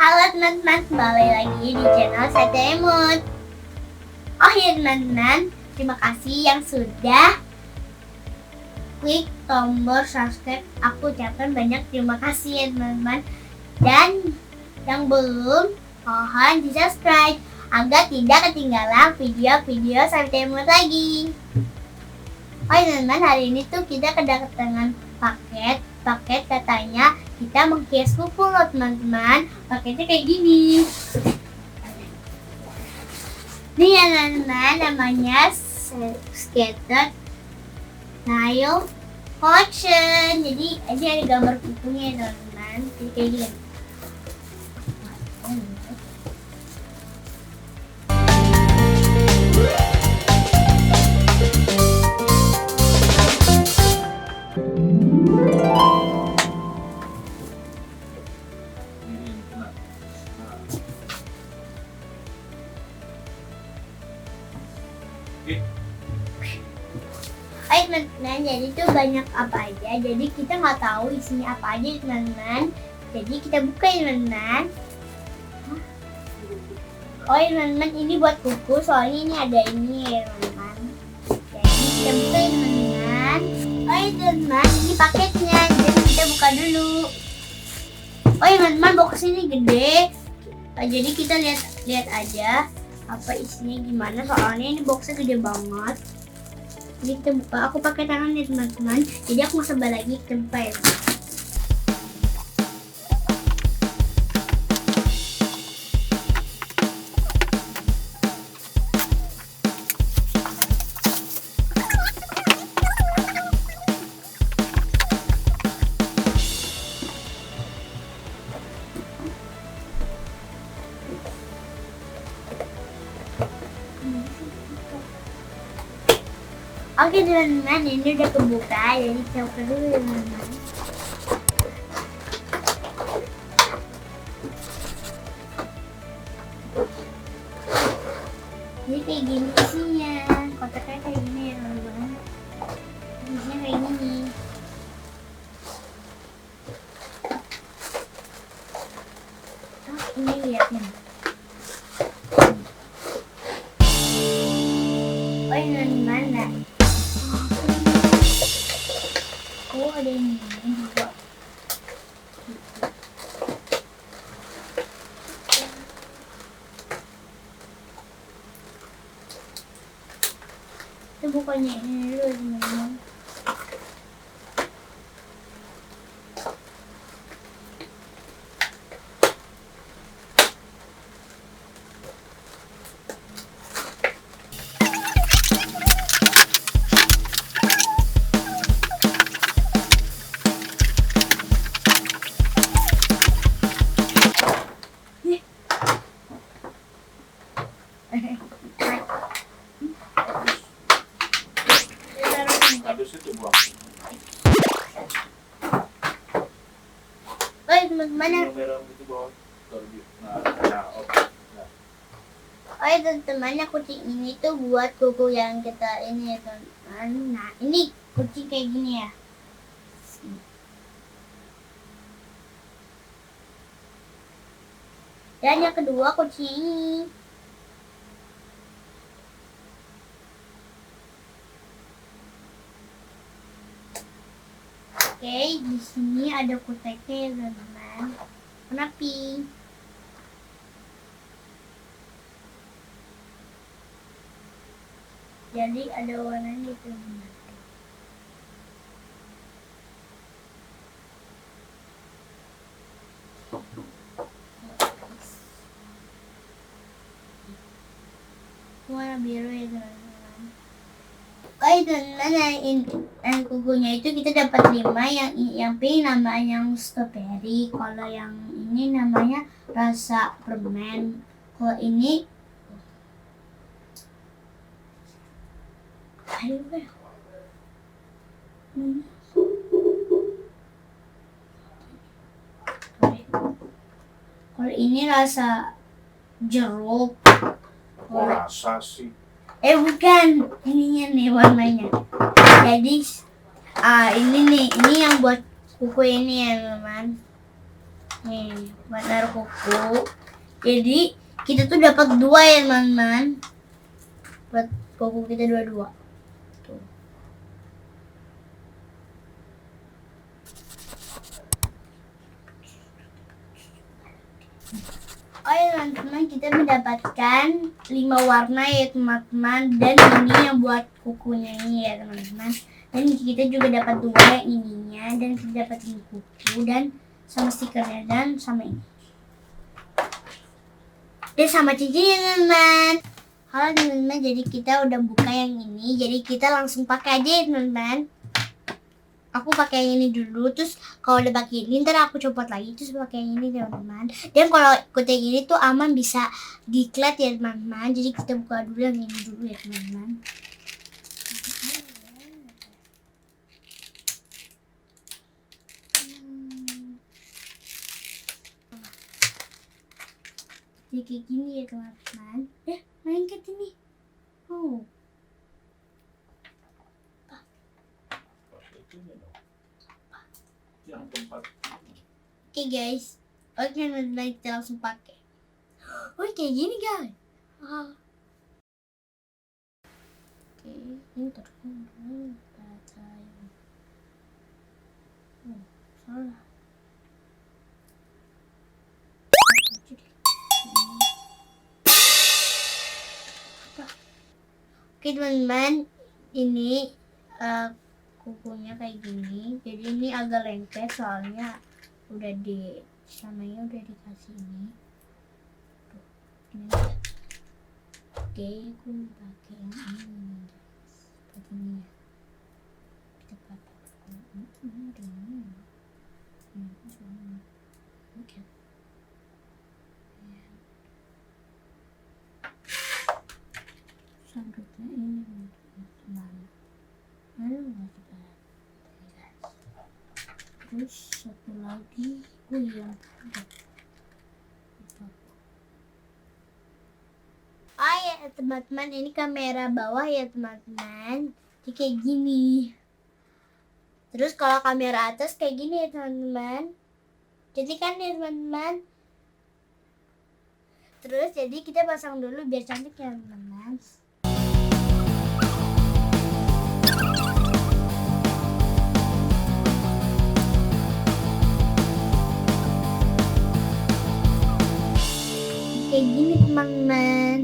Halo teman-teman, kembali lagi di channel Sabhita Imut. Oh ya teman-teman, terima kasih yang sudah klik tombol subscribe. Aku ucapkan banyak terima kasih ya teman-teman. Dan yang belum, mohon di subscribe agar tidak ketinggalan video-video Sabhita Imut lagi. Oh ya teman-teman, hari ini tuh kita kedatangan paket katanya kita menghias kuku loh teman-teman. Paketnya kayak gini. Ini ya teman-teman, namanya Scanted Nail Collection. Jadi ini ada gambar kukunya ya teman-teman. Jadi kayak gini. Teman-teman, jadi itu banyak apa aja. Jadi kita nggak tahu isinya apa aja teman-teman. Jadi kita buka ya teman-teman. Oh ya teman-teman, ini buat kuku. Soalnya ini ada ini ya teman-teman. Jadi kita buka ya teman-teman. Oh ya teman-teman, ini paketnya. Jadi kita buka dulu. Oh ya teman-teman, box ini gede. Jadi kita lihat aja apa isinya gimana. Soalnya ini boxnya gede banget. Jadi kita buka, aku pakai tangan nih teman-teman. Jadi aku mau coba lagi, kita buka ya. Oke teman-teman, ini udah kebuka, jadi kita buka dulu ya teman-teman. Jadi kayak gini isinya, kotaknya kayak gini ya teman-teman. Isinya kayak gini. Oh, ini lihatnya. Oh ini mana? Oh ada ini juga. Itu bukannya ini dulu teman-teman. Habis itu buang. Oh teman-teman, Merah itu bawah. Nah, oke. oh teman-teman, kucing ini tuh buat kuku yang kita ini ya teman-teman. Nah ini kucing kayak gini ya. Dan yang kedua kucing ini. Oke, di sini ada kuteksnya ya teman-teman. Warna pink. Jadi ada warnanya gitu teman-teman. Warna biru ya teman-teman. Oh teman-teman, yang kukunya itu kita dapat 5. Yang pink namanya yang strawberry. Kalau yang ini namanya rasa permen. Kalau ini kalau ini rasa jeruk. Rasa sih. Bukan, ininya nih warnanya. Jadi ini nih, ini yang buat kuku ini ya teman. Nih, buat naruh kuku. Jadi kita tuh dapat 2 ya teman-teman. Buat kuku kita 2-2. Tuh. Oh ya teman-teman, kita mendapatkan 5 warna ya teman-teman. Dan ini yang buat kukunya ini ya teman-teman. Dan kita juga dapat 2 yang ininya. Dan kita dapat ini kuku dan sama stikernya dan sama ini. Dan sama cincinnya teman-teman. Halo teman-teman, jadi kita udah buka yang ini. Jadi kita langsung pakai aja ya teman-teman. Aku pakai yang ini dulu, terus kalau udah pakai ini ntar aku copot lagi, terus pakai yang ini teman-teman. Dan kalau ikut yang ini tuh aman, bisa diklat ya teman-teman. Jadi kita buka dulu yang ini dulu ya teman-teman. Jadi kayak gini ya teman-teman. Main ke sini. Oh. Yang tempat. Oke guys. Oke teman-teman, kita langsung pakai. Oh kayak gini guys. Oke, ini terkunci. Oh, salah. Oke teman-teman, ini kukunya kayak gini. Jadi ini agak lengket soalnya udah di sananya udah dikasih ini. Tuh, ini. Oke, aku pakai yang ini seperti ini ya. Kita pakai ini. Oke. Selanjutnya ini teman-teman. Terus satu lagi, yang ya teman-teman, ini kamera bawah ya teman-teman. Jadi kayak gini. Terus kalau kamera atas kayak gini ya teman-teman. Jadi kan ya teman-teman. Terus jadi kita pasang dulu biar cantik ya teman-teman. Kayak gini teman-teman.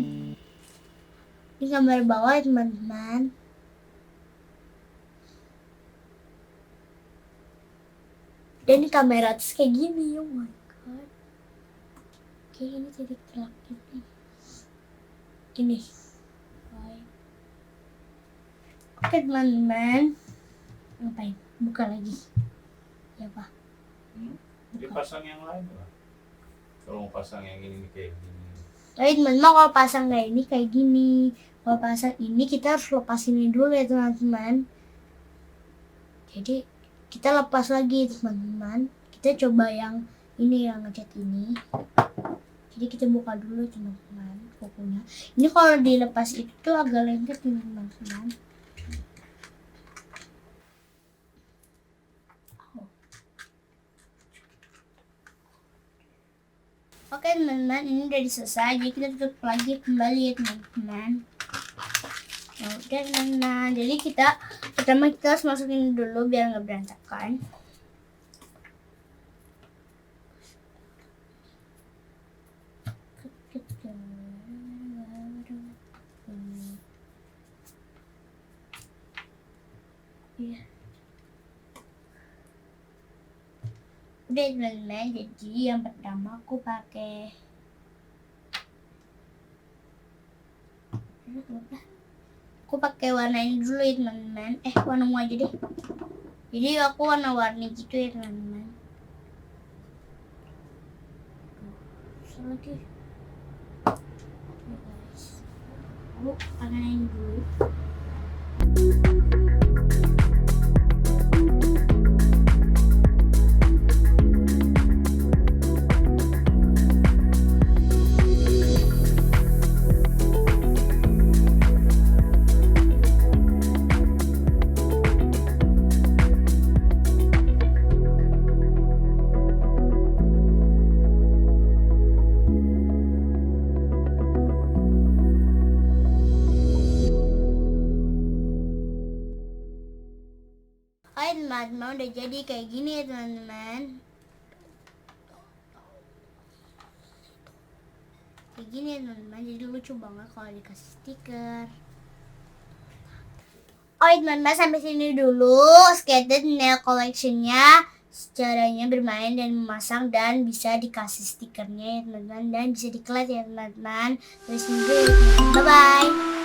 Ini gambar bawah ya teman-teman. Dan ini kamera atas kayak gini. Oh my god. Oke, ini jadi gelap gini. Gini. Oke teman-teman. Ngapain? Buka lagi. Ya pak. Dipasang yang lain lah. Kalau mau pasang yang ini kayak gini. Tapi teman-teman kalau pasang kayak ini kayak gini. Kalau pasang ini kita harus lepas ini dulu ya teman-teman. Jadi kita lepas lagi teman-teman. Kita coba yang ini, yang ngecat ini. Jadi kita buka dulu teman-teman kukunya. Ini kalau dilepas itu agak lengket nih teman-teman. Oke teman-teman, ini udah selesai. Jadi kita tutup lagi kembali ya teman-teman. Nah, udah teman-teman. Jadi pertama kita harus masukin dulu biar nggak berantakan. Udah teman-teman, jadi yang pertama aku pakai warna ini dulu ya teman-teman. Warna ungu aja deh. Jadi aku warna-warni gitu ya teman-teman. Lagi. Aku warna ini dulu. Oh ya teman-teman, udah jadi kayak gini ya teman-teman. Kayak gini ya teman-teman, jadi lucu banget kalau dikasih stiker. Oh ya teman-teman, sampai sini dulu Scanted Nail Collection-nya, caranya bermain dan memasang, dan bisa dikasih stikernya ya teman-teman, dan bisa diklat ya teman-teman. Terus dulu ya teman-teman, bye-bye.